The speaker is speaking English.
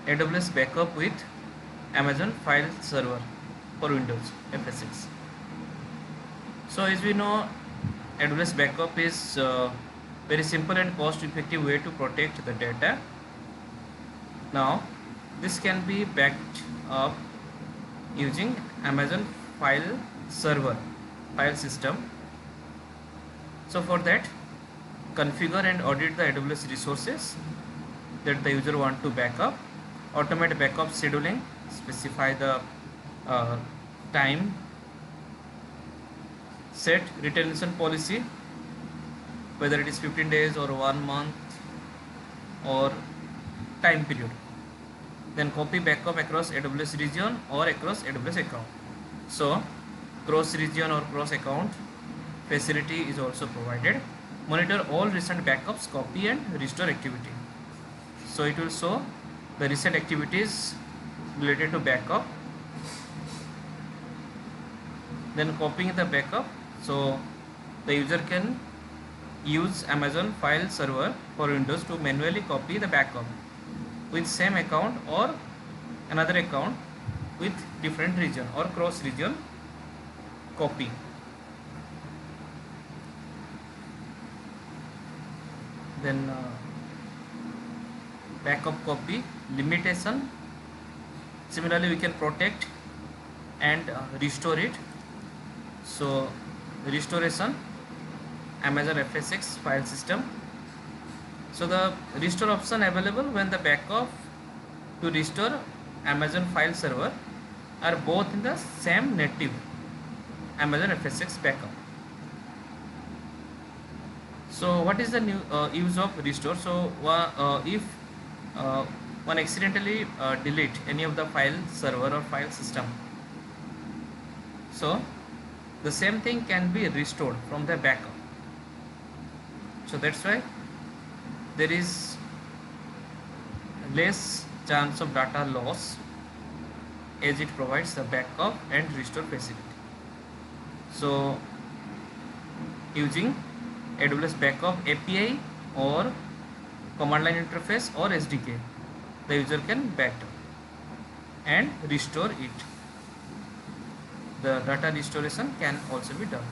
AWS backup with Amazon file server for Windows FSX. So as we know, AWS backup is very simple and cost effective way to protect the data. Now this can be backed up using Amazon file server file system. So for that, configure and audit the AWS resources that the user want to backup, automate backup scheduling, specify the uh, time, set retention policy, whether it is 15 days or 1 month or time period. Then copy backup across AWS region or across AWS account. So cross region or cross account facility is also provided. Monitor all recent backups, copy and restore activity. So it will show the recent activities related to backup. Then copying the backup, so the user can use Amazon file server for Windows to manually copy the backup with same account or another account with different region or cross region copy. Then backup copy limitation. Similarly, we can protect and restore it. So restoration, Amazon FSX file system. So the restore option available when the backup to restore Amazon file server are both in the same native Amazon FSX backup. So what is the new use of restore? So if one accidentally delete any of the file server or file system, so the same thing can be restored from the backup. So that's why there is less chance of data loss as it provides the backup and restore facility. So using AWS backup API or command line interface or SDK, the user can backup and restore it. The data restoration can also be done.